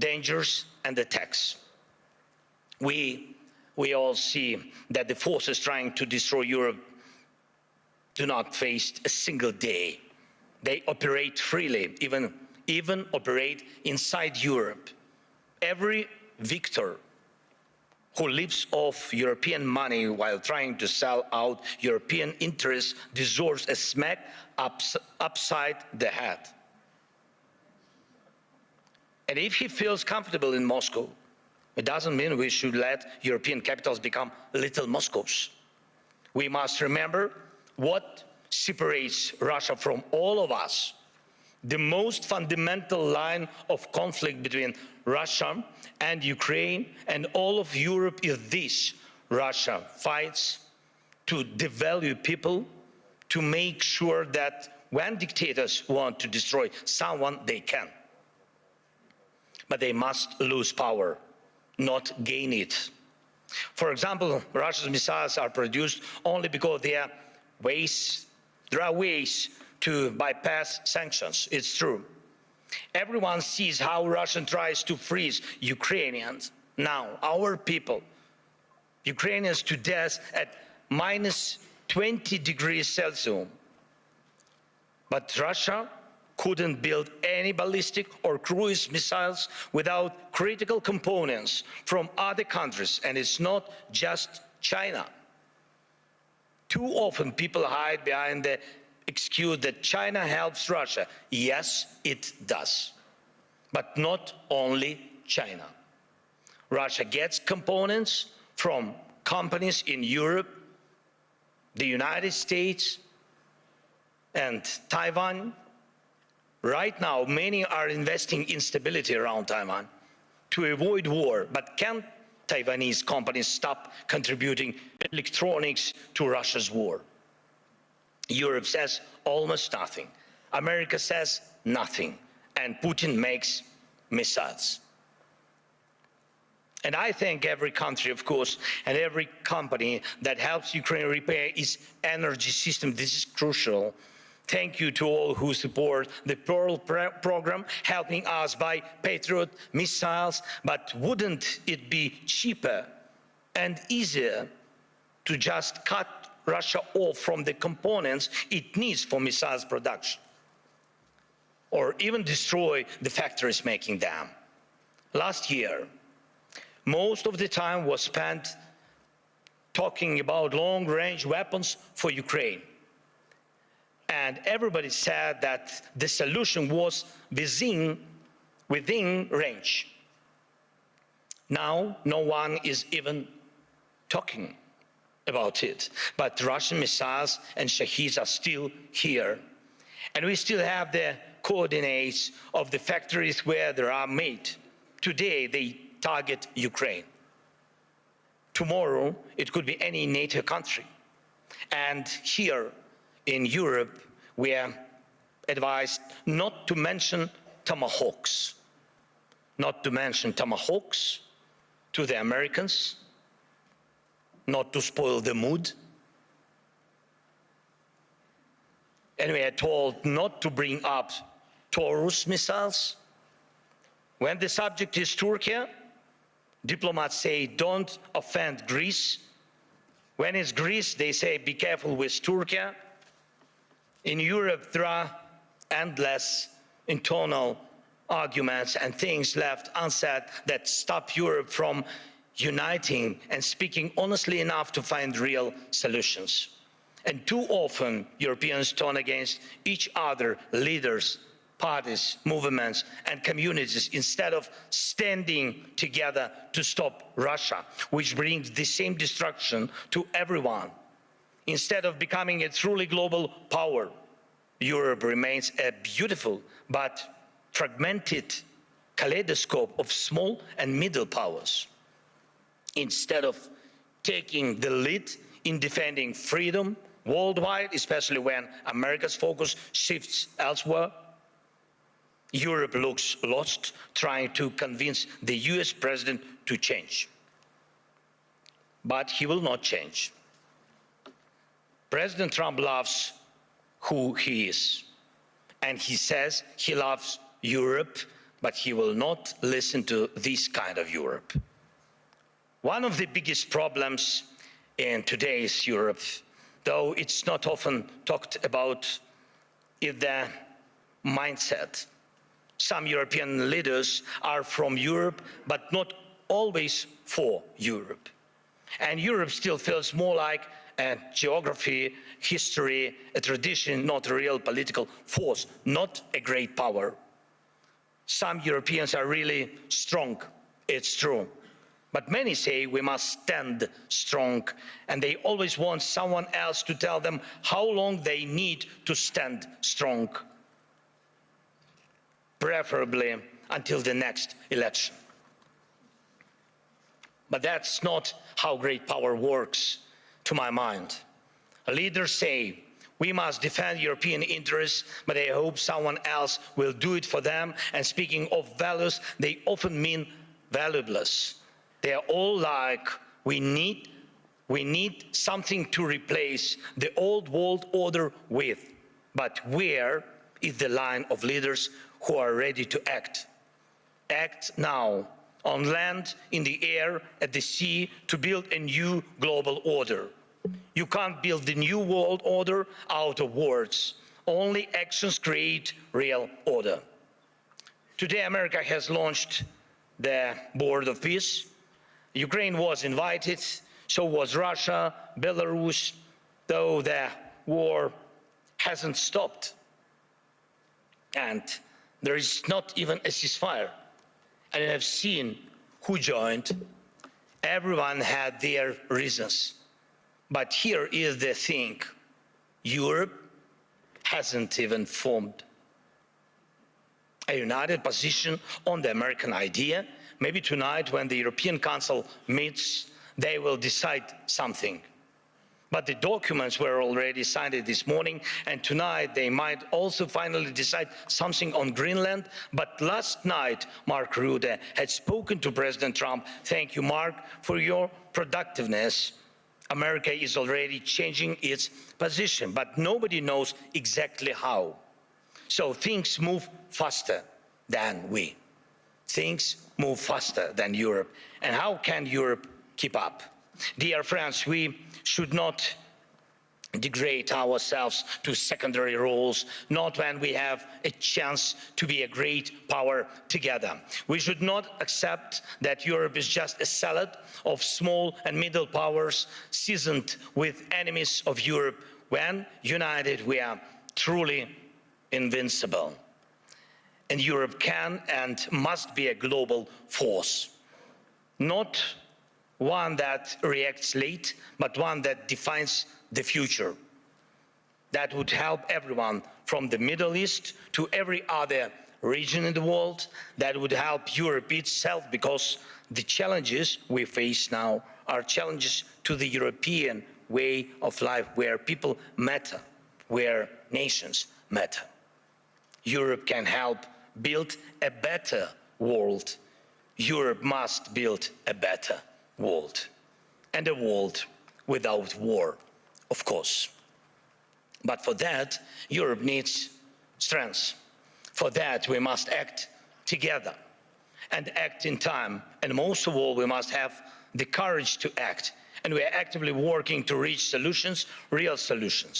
dangers and attacks. We all see that the forces trying to destroy Europe do not face a single day. They operate freely, even operate inside Europe. Every victor who lives off European money while trying to sell out European interests deserves a smack upside the head. And if he feels comfortable in Moscow, it doesn't mean we should let European capitals become little Moscows. We must remember what separates Russia from all of us. The most fundamental line of conflict between Russia and Ukraine and all of Europe is this: Russia fights to devalue people, to make sure that when dictators want to destroy someone, they can. But they must lose power, not gain it. For example, Russia's missiles are produced only because there are ways to bypass sanctions. It's true. Everyone sees how Russia tries to freeze Ukrainians. Now, our people, Ukrainians to death at minus 20 degrees Celsius. But Russia couldn't build any ballistic or cruise missiles without critical components from other countries, and it's not just China. Too often people hide behind the excuse that China helps Russia. Yes, it does. But not only China. Russia gets components from companies in Europe, the United States, and Taiwan. Right now, many are investing in stability around Taiwan to avoid war, but can Taiwanese companies stop contributing electronics to Russia's war? Europe says almost nothing. America says nothing. And Putin makes missiles. And I thank every country, of course, and every company that helps Ukraine repair its energy system. This is crucial. Thank you to all who support the Pearl program, helping us buy Patriot missiles. But wouldn't it be cheaper and easier to just cut Russia off from the components it needs for missiles production? Or even destroy the factories making them? Last year, most of the time was spent talking about long-range weapons for Ukraine. And everybody said that the solution was within range. Now, no one is even talking about it. But Russian missiles and Shaheeds are still here. And we still have the coordinates of the factories where they are made. Today, they target Ukraine. Tomorrow, it could be any NATO country. And here in Europe, we are advised not to mention tomahawks. Not to mention tomahawks to the Americans, not to spoil the mood. And we are told not to bring up Taurus missiles. When the subject is Turkey, diplomats say don't offend Greece. When it's Greece, they say be careful with Turkey. In Europe, there are endless internal arguments and things left unsaid that stop Europe from uniting and speaking honestly enough to find real solutions. And too often, Europeans turn against each other, leaders, parties, movements, and communities, instead of standing together to stop Russia, which brings the same destruction to everyone. Instead of becoming a truly global power, Europe remains a beautiful but fragmented kaleidoscope of small and middle powers. Instead of taking the lead in defending freedom worldwide, especially when America's focus shifts elsewhere, Europe looks lost, trying to convince the US president to change. But he will not change. President Trump loves who he is, and he says he loves Europe, but he will not listen to this kind of Europe. One of the biggest problems in today's Europe, though it's not often talked about, is the mindset. Some European leaders are from Europe, but not always for Europe. And Europe still feels more like a geography, history, a tradition, not a real political force, not a great power. Some Europeans are really strong, it's true. But many say we must stand strong, and they always want someone else to tell them how long they need to stand strong, preferably until the next election. But that's not how great power works, to my mind. Leaders say we must defend European interests, but they hope someone else will do it for them. And speaking of values, they often mean valueless. They are all like, we need something to replace the old world order with. But where is the line of leaders who are ready to act? Act now, on land, in the air, at the sea, to build a new global order. You can't build the new world order out of words. Only actions create real order. Today, America has launched the Board of Peace. Ukraine was invited, so was Russia, Belarus, though the war hasn't stopped. And there is not even a ceasefire. And I've seen who joined. Everyone had their reasons. But here is the thing. Europe hasn't even formed a united position on the American idea. Maybe tonight, when the European Council meets, they will decide something. But the documents were already signed this morning, and tonight they might also finally decide something on Greenland. But last night, Mark Rutte had spoken to President Trump. Thank you, Mark, for your productiveness. America is already changing its position, but nobody knows exactly how. So things move faster than we. Things move faster than Europe. And how can Europe keep up? Dear friends, we should not degrade ourselves to secondary roles, not when we have a chance to be a great power together. We should not accept that Europe is just a salad of small and middle powers seasoned with enemies of Europe. When united, we are truly invincible. And Europe can and must be a global force, not one that reacts late, but one that defines the future. That would help everyone from the Middle East to every other region in the world. That would help Europe itself, because the challenges we face now are challenges to the European way of life, where people matter, where nations matter. Europe can help build a better world. Europe must build a better world, and a world without war, of course. But for that, Europe needs strength. For that, we must act together and act in time. And most of all, we must have the courage to act. And we are actively working to reach solutions, real solutions.